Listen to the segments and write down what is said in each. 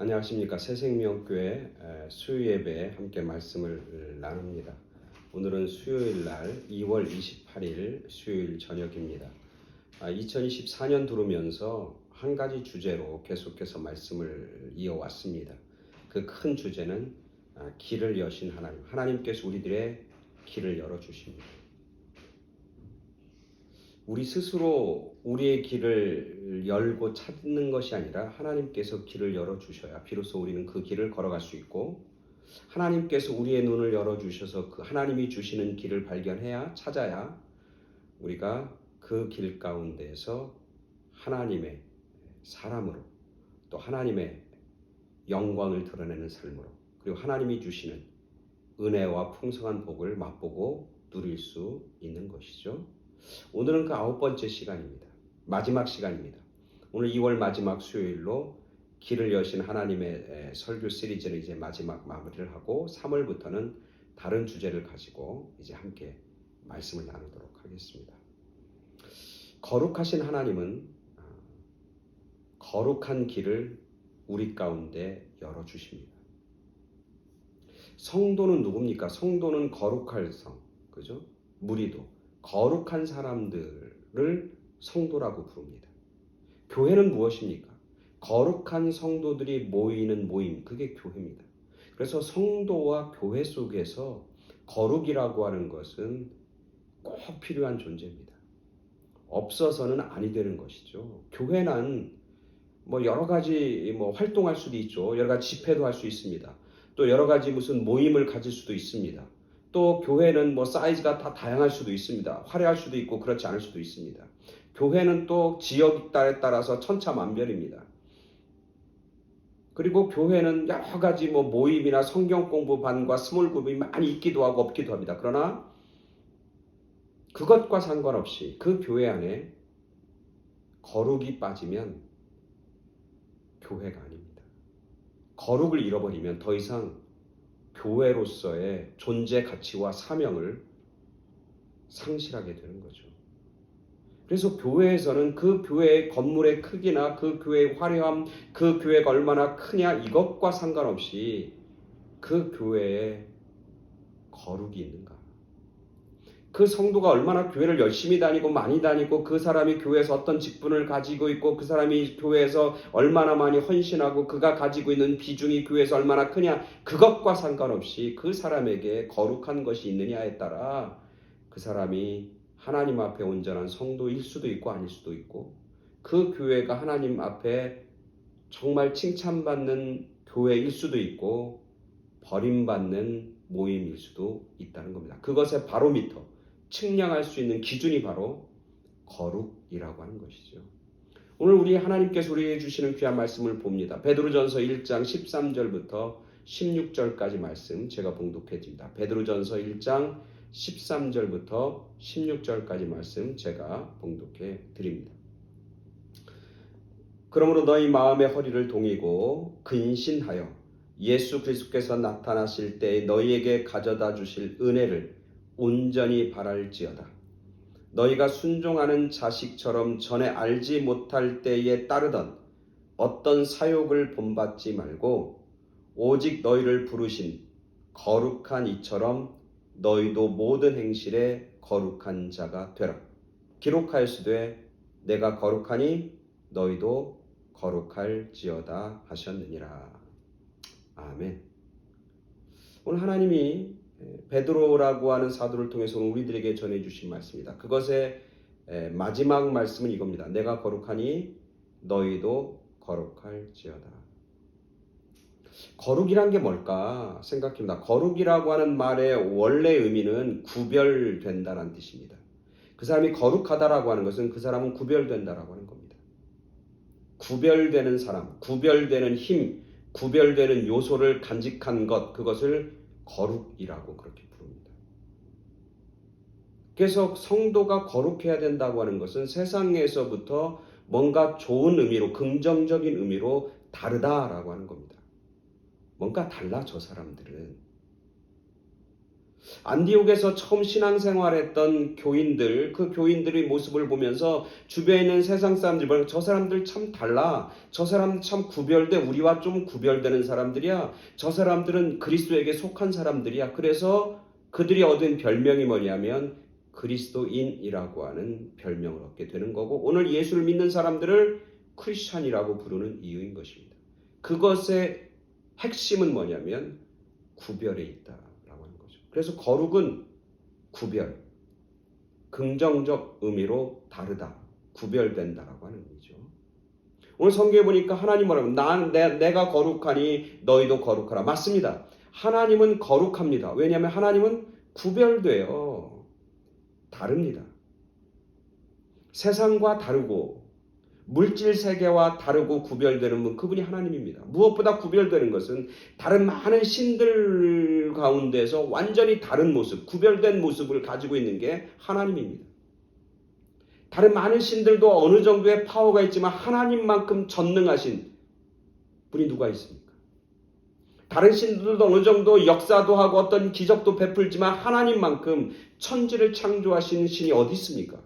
안녕하십니까. 새생명교회 수요 예배에 함께 말씀을 나눕니다. 오늘은 수요일 날 2월 28일 수요일 저녁입니다. 2024년 들어오면서 한 가지 주제로 계속해서 말씀을 이어왔습니다. 그 큰 주제는 길을 여신 하나님, 하나님께서 우리들의 길을 열어주십니다. 우리 스스로 우리의 길을 열고 찾는 것이 아니라 하나님께서 길을 열어주셔야 비로소 우리는 그 길을 걸어갈 수 있고, 하나님께서 우리의 눈을 열어주셔서 그 하나님이 주시는 길을 발견해야 찾아야 우리가 그 길 가운데에서 하나님의 사람으로 또 하나님의 영광을 드러내는 삶으로, 그리고 하나님이 주시는 은혜와 풍성한 복을 맛보고 누릴 수 있는 것이죠. 오늘은 그 9번째 시간입니다. 마지막 시간입니다. 오늘 2월 마지막 수요일로 길을 여신 하나님의 설교 시리즈는 이제 마지막 마무리를 하고 3월부터는 다른 주제를 가지고 이제 함께 말씀을 나누도록 하겠습니다. 거룩하신 하나님은 거룩한 길을 우리 가운데 열어주십니다. 성도는 누굽니까? 성도는 거룩할 성, 그죠? 무리도 거룩한 사람들을 성도라고 부릅니다. 교회는 무엇입니까? 거룩한 성도들이 모이는 모임, 그게 교회입니다. 그래서 성도와 교회 속에서 거룩이라고 하는 것은 꼭 필요한 존재입니다. 없어서는 아니 되는 것이죠. 교회는 여러 가지 활동할 수도 있죠. 여러 가지 집회도 할 수 있습니다. 또 여러 가지 무슨 모임을 가질 수도 있습니다. 또 교회는 사이즈가 다 다양할 수도 있습니다. 화려할 수도 있고 그렇지 않을 수도 있습니다. 교회는 또 지역에 따라서 천차만별입니다. 그리고 교회는 여러 가지 모임이나 성경 공부반과 스몰 그룹이 많이 있기도 하고 없기도 합니다. 그러나 그것과 상관없이 그 교회 안에 거룩이 빠지면 교회가 아닙니다. 거룩을 잃어버리면 더 이상 교회로서의 존재 가치와 사명을 상실하게 되는 거죠. 그래서 교회에서는 그 교회의 건물의 크기나 그 교회의 화려함, 그 교회가 얼마나 크냐 이것과 상관없이 그 교회에 거룩이 있는가, 그 성도가 얼마나 교회를 열심히 다니고 많이 다니고 그 사람이 교회에서 어떤 직분을 가지고 있고 그 사람이 교회에서 얼마나 많이 헌신하고 그가 가지고 있는 비중이 교회에서 얼마나 크냐, 그것과 상관없이 그 사람에게 거룩한 것이 있느냐에 따라 그 사람이 하나님 앞에 온전한 성도일 수도 있고 아닐 수도 있고, 그 교회가 하나님 앞에 정말 칭찬받는 교회일 수도 있고 버림받는 모임일 수도 있다는 겁니다. 그것의 바로미터, 측량할 수 있는 기준이 바로 거룩이라고 하는 것이죠. 오늘 우리 하나님께서 우리에게 주시는 귀한 말씀을 봅니다. 베드로전서 1장 13절부터 16절까지 말씀 제가 봉독해 드립니다. 베드로전서 1장 13절부터 16절까지 말씀 제가 봉독해 드립니다. 그러므로 너희 마음의 허리를 동이고 근신하여 예수 그리스도께서 나타나실 때 너희에게 가져다 주실 은혜를 온전히 바랄지어다. 너희가 순종하는 자식처럼 전에 알지 못할 때에 따르던 어떤 사욕을 본받지 말고 오직 너희를 부르신 거룩한 이처럼 너희도 모든 행실에 거룩한 자가 되라. 기록하였으되 내가 거룩하니 너희도 거룩할지어다 하셨느니라. 아멘. 오늘 하나님이 베드로라고 하는 사도를 통해서 우리들에게 전해주신 말씀입니다. 그것의 마지막 말씀은 이겁니다. 내가 거룩하니 너희도 거룩할지어다. 거룩이란 게 뭘까 생각합니다. 거룩이라고 하는 말의 원래 의미는 구별된다라는 뜻입니다. 그 사람이 거룩하다라고 하는 것은 그 사람은 구별된다라고 하는 겁니다. 구별되는 사람, 구별되는 힘, 구별되는 요소를 간직한 것, 그것을 거룩이라고 그렇게 부릅니다. 그래서 성도가 거룩해야 된다고 하는 것은 세상에서부터 뭔가 좋은 의미로, 긍정적인 의미로 다르다라고 하는 겁니다. 뭔가 달라, 저 사람들은. 안디옥에서 처음 신앙생활했던 교인들, 그 교인들의 모습을 보면서 주변에 있는 세상 사람들, 저 사람들 참 달라. 저 사람들 참 구별돼. 우리와 좀 구별되는 사람들이야. 저 사람들은 그리스도에게 속한 사람들이야. 그래서 그들이 얻은 별명이 뭐냐면 그리스도인이라고 하는 별명을 얻게 되는 거고, 오늘 예수를 믿는 사람들을 크리스찬이라고 부르는 이유인 것입니다. 그것의 핵심은 뭐냐면 구별에 있다라고 하는 거죠. 그래서 거룩은 구별, 긍정적 의미로 다르다, 구별된다라고 하는 의미죠. 오늘 성경에 보니까 하나님 뭐라고? 내가 거룩하니 너희도 거룩하라. 맞습니다. 하나님은 거룩합니다. 왜냐하면 하나님은 구별돼요. 다릅니다. 세상과 다르고 물질 세계와 다르고 구별되는 분, 그분이 하나님입니다. 무엇보다 구별되는 것은 다른 많은 신들 가운데서 완전히 다른 모습, 구별된 모습을 가지고 있는 게 하나님입니다. 다른 많은 신들도 어느 정도의 파워가 있지만 하나님만큼 전능하신 분이 누가 있습니까? 다른 신들도 어느 정도 역사도 하고 어떤 기적도 베풀지만 하나님만큼 천지를 창조하신 신이 어디 있습니까?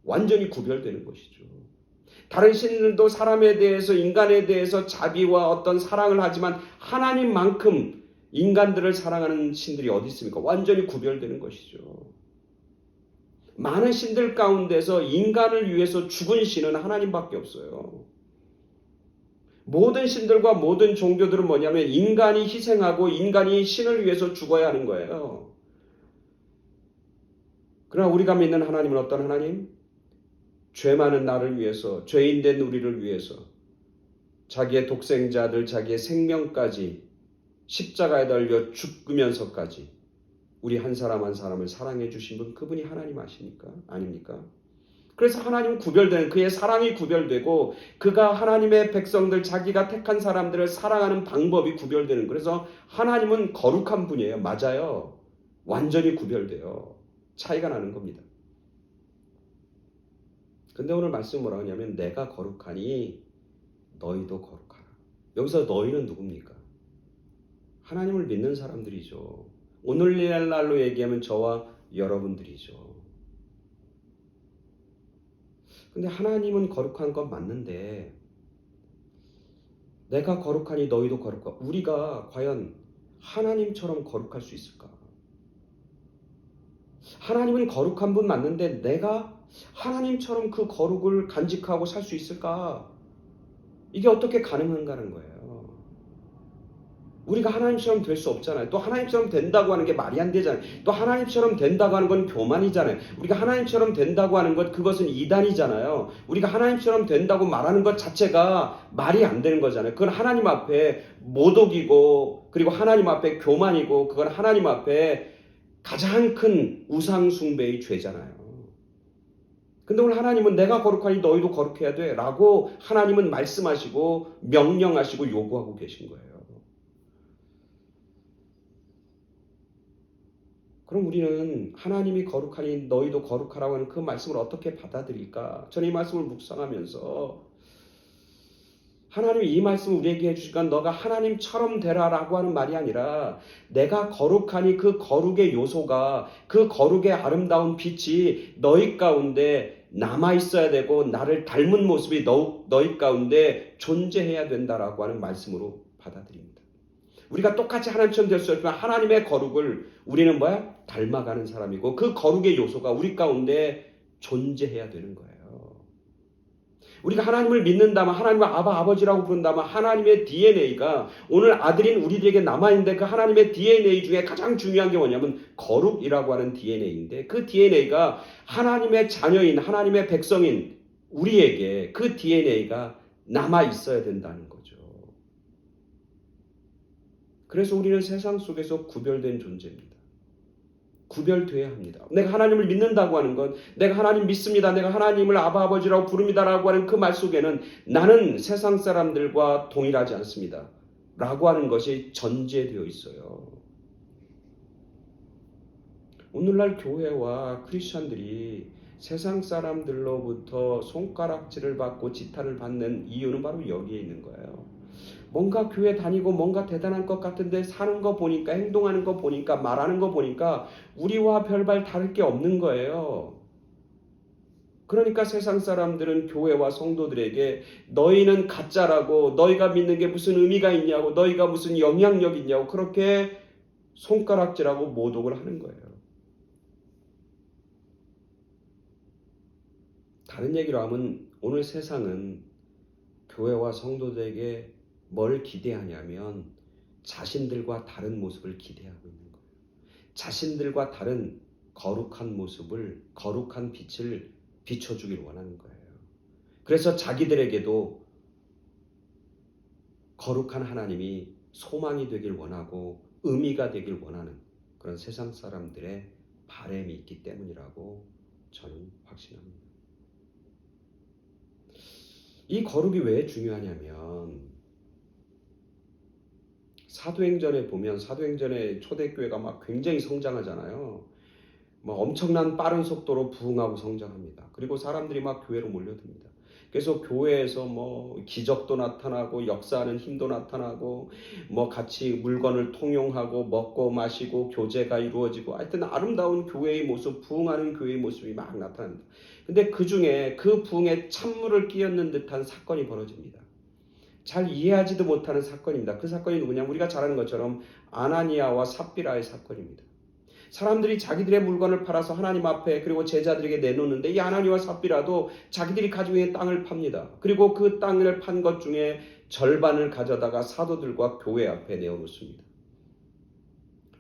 완전히 구별되는 것이죠. 다른 신들도 사람에 대해서, 인간에 대해서 자비와 어떤 사랑을 하지만 하나님만큼 인간들을 사랑하는 신들이 어디 있습니까? 완전히 구별되는 것이죠. 많은 신들 가운데서 인간을 위해서 죽은 신은 하나님밖에 없어요. 모든 신들과 모든 종교들은 뭐냐면 인간이 희생하고 인간이 신을 위해서 죽어야 하는 거예요. 그러나 우리가 믿는 하나님은 어떤 하나님? 죄 많은 나를 위해서, 죄인된 우리를 위해서 자기의 독생자들, 자기의 생명까지 십자가에 달려 죽으면서까지 우리 한 사람 한 사람을 사랑해 주신 분, 그분이 하나님 아닙니까? 그래서 하나님은 구별되는, 그의 사랑이 구별되고 그가 하나님의 백성들, 자기가 택한 사람들을 사랑하는 방법이 구별되는, 그래서 하나님은 거룩한 분이에요. 맞아요. 완전히 구별돼요. 차이가 나는 겁니다. 근데 오늘 말씀 뭐라고 하냐면 내가 거룩하니 너희도 거룩하라. 여기서 너희는 누굽니까? 하나님을 믿는 사람들이죠. 오늘날로 얘기하면 저와 여러분들이죠. 근데 하나님은 거룩한 건 맞는데 내가 거룩하니 너희도 거룩하라. 우리가 과연 하나님처럼 거룩할 수 있을까? 하나님은 거룩한 분 맞는데 내가 하나님처럼 그 거룩을 간직하고 살 수 있을까? 이게 어떻게 가능한가는 거예요. 우리가 하나님처럼 될 수 없잖아요. 또 하나님처럼 된다고 하는 게 말이 안 되잖아요. 또 하나님처럼 된다고 하는 건 교만이잖아요. 우리가 하나님처럼 된다고 하는 것, 그것은 이단이잖아요. 우리가 하나님처럼 된다고 말하는 것 자체가 말이 안 되는 거잖아요. 그건 하나님 앞에 모독이고, 그리고 하나님 앞에 교만이고, 그건 하나님 앞에 가장 큰 우상 숭배의 죄잖아요. 근데 오늘 하나님은 내가 거룩하니 너희도 거룩해야 돼 라고 하나님은 말씀하시고 명령하시고 요구하고 계신 거예요. 그럼 우리는 하나님이 거룩하니 너희도 거룩하라고 하는 그 말씀을 어떻게 받아들일까? 저는 이 말씀을 묵상하면서 하나님이 이 말씀을 우리에게 해주시니까 너가 하나님처럼 되라라고 하는 말이 아니라 내가 거룩하니 그 거룩의 요소가, 그 거룩의 아름다운 빛이 너희 가운데 남아있어야 되고 나를 닮은 모습이 너희 가운데 존재해야 된다라고 하는 말씀으로 받아들입니다. 우리가 똑같이 하나님처럼 될 수 없지만 하나님의 거룩을 우리는 닮아가는 사람이고 그 거룩의 요소가 우리 가운데 존재해야 되는 거예요. 우리가 하나님을 믿는다면, 하나님을 아버지라고 부른다면 하나님의 DNA가 오늘 아들인 우리들에게 남아있는데 그 하나님의 DNA 중에 가장 중요한 게 뭐냐면 거룩이라고 하는 DNA인데 그 DNA가 하나님의 자녀인, 하나님의 백성인 우리에게 그 DNA가 남아있어야 된다는 거죠. 그래서 우리는 세상 속에서 구별된 존재입니다. 구별돼야 합니다. 내가 하나님을 믿는다고 하는 것, 내가 하나님 믿습니다, 내가 하나님을 아버지라고 부릅니다라고 하는 그 말 속에는 나는 세상 사람들과 동일하지 않습니다 라고 하는 것이 전제되어 있어요. 오늘날 교회와 크리스천들이 세상 사람들로부터 손가락질을 받고 지탄을 받는 이유는 바로 여기에 있는 거예요. 뭔가 교회 다니고 뭔가 대단한 것 같은데 사는 거 보니까, 행동하는 거 보니까, 말하는 거 보니까 우리와 별반 다를 게 없는 거예요. 그러니까 세상 사람들은 교회와 성도들에게 너희는 가짜라고, 너희가 믿는 게 무슨 의미가 있냐고, 너희가 무슨 영향력 있냐고 그렇게 손가락질하고 모독을 하는 거예요. 다른 얘기로 하면 오늘 세상은 교회와 성도들에게 뭘 기대하냐면 자신들과 다른 모습을 기대하고 있는 거예요. 자신들과 다른 거룩한 모습을, 거룩한 빛을 비춰주길 원하는 거예요. 그래서 자기들에게도 거룩한 하나님이 소망이 되길 원하고 의미가 되길 원하는 그런 세상 사람들의 바람이 있기 때문이라고 저는 확신합니다. 이 거룩이 왜 중요하냐면 사도행전에 보면 사도행전에 초대교회가 막 굉장히 성장하잖아요. 막 엄청난 빠른 속도로 부흥하고 성장합니다. 그리고 사람들이 막 교회로 몰려듭니다. 그래서 교회에서 뭐 기적도 나타나고 역사하는 힘도 나타나고 뭐 같이 물건을 통용하고 먹고 마시고 교제가 이루어지고 하여튼 아름다운 교회의 모습, 부흥하는 교회의 모습이 막 나타납니다. 근데 그 중에 그 부흥에 찬물을 끼얹는 듯한 사건이 벌어집니다. 잘 이해하지도 못하는 사건입니다. 그 사건이 누구냐면 우리가 잘 아는 것처럼 아나니아와 삽비라의 사건입니다. 사람들이 자기들의 물건을 팔아서 하나님 앞에 그리고 제자들에게 내놓는데 이 아나니아와 삽비라도 자기들이 가지고 있는 땅을 팝니다. 그리고 그 땅을 판 것 중에 절반을 가져다가 사도들과 교회 앞에 내어놓습니다.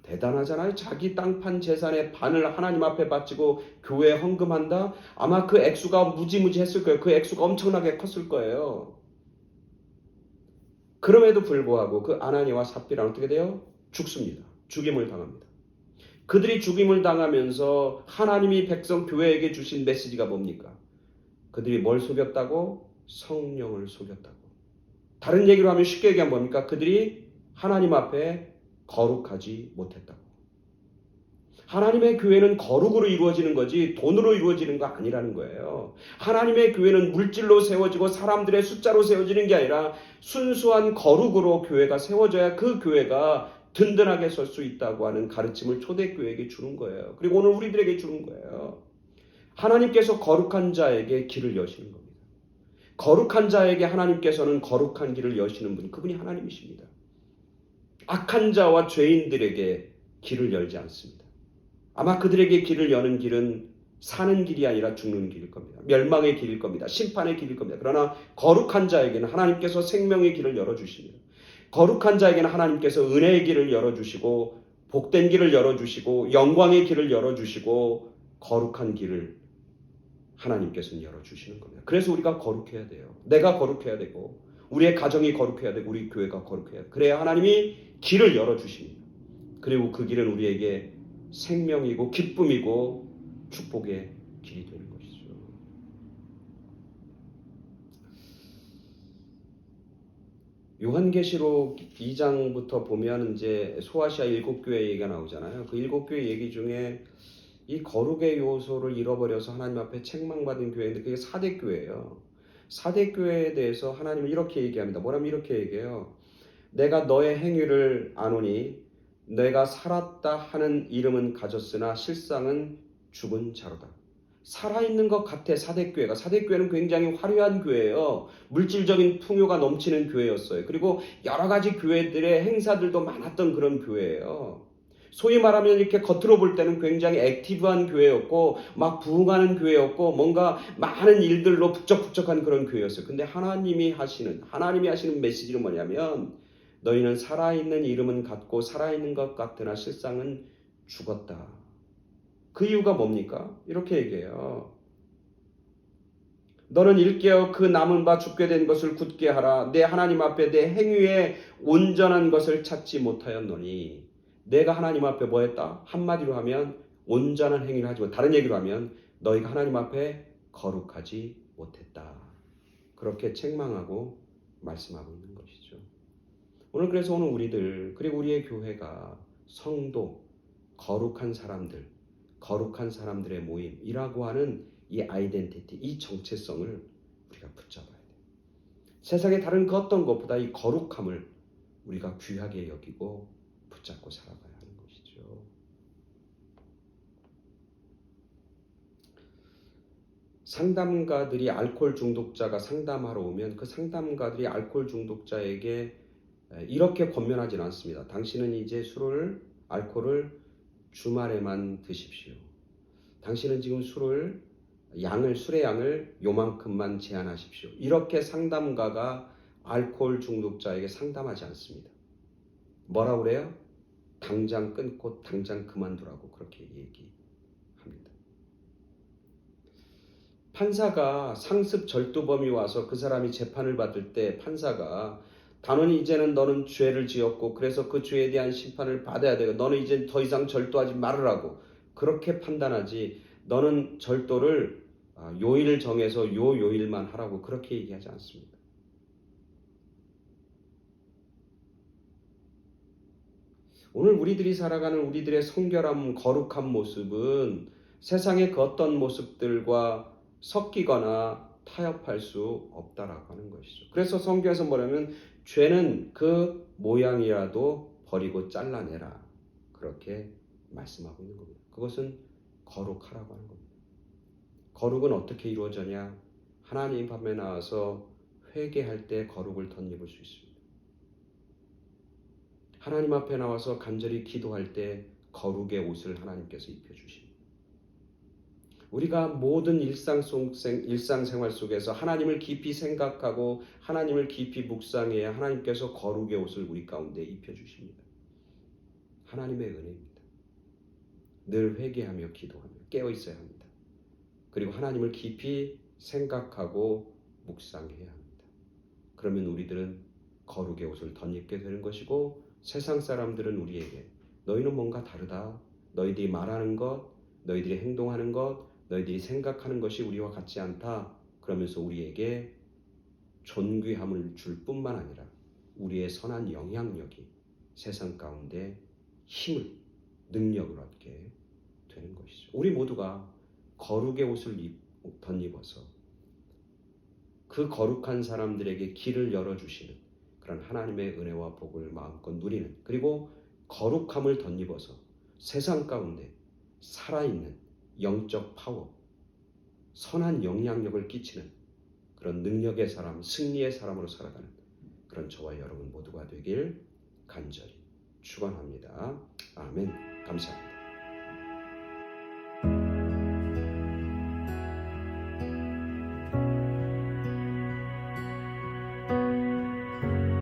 대단하잖아요. 자기 땅 판 재산의 반을 하나님 앞에 바치고 교회에 헌금한다? 아마 그 액수가 무지무지했을 거예요. 그 액수가 엄청나게 컸을 거예요. 그럼에도 불구하고 그 아나니아와 삽비라는 어떻게 돼요? 죽습니다. 죽임을 당합니다. 그들이 죽임을 당하면서 하나님이 백성 교회에게 주신 메시지가 뭡니까? 그들이 뭘 속였다고? 성령을 속였다고. 다른 얘기로 하면 쉽게 얘기하면 뭡니까? 그들이 하나님 앞에 거룩하지 못했다고. 하나님의 교회는 거룩으로 이루어지는 거지 돈으로 이루어지는 거 아니라는 거예요. 하나님의 교회는 물질로 세워지고 사람들의 숫자로 세워지는 게 아니라 순수한 거룩으로 교회가 세워져야 그 교회가 든든하게 설 수 있다고 하는 가르침을 초대교회에게 주는 거예요. 그리고 오늘 우리들에게 주는 거예요. 하나님께서 거룩한 자에게 길을 여시는 겁니다. 거룩한 자에게 하나님께서는 거룩한 길을 여시는 분, 그분이 하나님이십니다. 악한 자와 죄인들에게 길을 열지 않습니다. 아마 그들에게 길을 여는 길은 사는 길이 아니라 죽는 길일 겁니다. 멸망의 길일 겁니다. 심판의 길일 겁니다. 그러나 거룩한 자에게는 하나님께서 생명의 길을 열어주십니다. 거룩한 자에게는 하나님께서 은혜의 길을 열어주시고 복된 길을 열어주시고 영광의 길을 열어주시고 거룩한 길을 하나님께서는 열어주시는 겁니다. 그래서 우리가 거룩해야 돼요. 내가 거룩해야 되고 우리의 가정이 거룩해야 되고 우리 교회가 거룩해야 돼요. 그래야 하나님이 길을 열어주십니다. 그리고 그 길은 우리에게 생명이고 기쁨이고 축복의 길이 되는 것이죠. 요한계시록 2장부터 보면 이제 소아시아 7교회 얘기가 나오잖아요. 그 7교회 얘기 중에 이 거룩의 요소를 잃어버려서 하나님 앞에 책망받은 교회인데 그게 사대교회예요. 사대교회에 대해서 하나님은 이렇게 얘기합니다. 뭐라면 이렇게 얘기해요. 내가 너의 행위를 아노니 내가 살았다 하는 이름은 가졌으나 실상은 죽은 자로다. 살아있는 것 같아. 사대교회가. 사대교회는 굉장히 화려한 교회예요. 물질적인 풍요가 넘치는 교회였어요. 그리고 여러 가지 교회들의 행사들도 많았던 그런 교회예요. 소위 말하면 이렇게 겉으로 볼 때는 굉장히 액티브한 교회였고 막 부흥하는 교회였고 뭔가 많은 일들로 북적북적한 그런 교회였어요. 근데 하나님이 하시는 메시지는 뭐냐면 너희는 살아있는 이름은 같고 살아있는 것 같으나 실상은 죽었다. 그 이유가 뭡니까? 이렇게 얘기해요. 너는 일깨어 그 남은 바 죽게 된 것을 굳게 하라. 내 하나님 앞에 내 행위에 온전한 것을 찾지 못하였노니. 내가 하나님 앞에 뭐 했다? 한마디로 하면 온전한 행위를 하지 못. 다른 얘기로 하면 너희가 하나님 앞에 거룩하지 못했다. 그렇게 책망하고 말씀하고 있는 것이죠. 그래서 오늘 우리들 그리고 우리의 교회가 성도, 거룩한 사람들의 모임이라고 하는 이 아이덴티티, 이 정체성을 우리가 붙잡아야 돼요. 세상의 다른 그 어떤 것보다 이 거룩함을 우리가 귀하게 여기고 붙잡고 살아가야 하는 것이죠. 상담가들이 알코올 중독자가 상담하러 오면 그 상담가들이 알코올 중독자에게 이렇게 권면하지는 않습니다. 당신은 이제 알코올을 주말에만 드십시오. 당신은 지금 술의 양을 요만큼만 제한하십시오. 이렇게 상담가가 알코올 중독자에게 상담하지 않습니다. 뭐라고 그래요? 당장 끊고 당장 그만두라고 그렇게 얘기합니다. 판사가 상습 절도범이 와서 그 사람이 재판을 받을 때 판사가 단원이 이제는 너는 죄를 지었고 그래서 그 죄에 대한 심판을 받아야 되고 너는 이제 더 이상 절도하지 말으라고 그렇게 판단하지 너는 절도를 요일을 정해서 요일만 하라고 그렇게 얘기하지 않습니다. 오늘 우리들이 살아가는 우리들의 성결함, 거룩한 모습은 세상의 그 어떤 모습들과 섞이거나 타협할 수 없다라고 하는 것이죠. 그래서 성경에서 뭐냐면 죄는 그 모양이라도 버리고 잘라내라. 그렇게 말씀하고 있는 겁니다. 그것은 거룩하라고 하는 겁니다. 거룩은 어떻게 이루어지냐? 하나님 앞에 나와서 회개할 때 거룩을 덧입을 수 있습니다. 하나님 앞에 나와서 간절히 기도할 때 거룩의 옷을 하나님께서 입혀주십니다. 우리가 모든 일상생활 속에서 하나님을 깊이 생각하고 하나님을 깊이 묵상해야 하나님께서 거룩의 옷을 우리 가운데 입혀주십니다. 하나님의 은혜입니다. 늘 회개하며 기도하며 깨어있어야 합니다. 그리고 하나님을 깊이 생각하고 묵상해야 합니다. 그러면 우리들은 거룩의 옷을 덧입게 되는 것이고 세상 사람들은 우리에게 너희는 뭔가 다르다. 너희들이 말하는 것, 너희들이 행동하는 것, 너희들이 생각하는 것이 우리와 같지 않다. 그러면서 우리에게 존귀함을 줄 뿐만 아니라 우리의 선한 영향력이 세상 가운데 힘을, 능력을 얻게 되는 것이죠. 우리 모두가 거룩의 옷을 덧입어서 그 거룩한 사람들에게 길을 열어주시는 그런 하나님의 은혜와 복을 마음껏 누리는 그리고 거룩함을 덧입어서 세상 가운데 살아있는 영적 파워, 선한 영향력을 끼치는 그런 능력의 사람, 승리의 사람으로 살아가는 그런 저와 여러분 모두가 되길 간절히 축원합니다. 아멘. 감사합니다.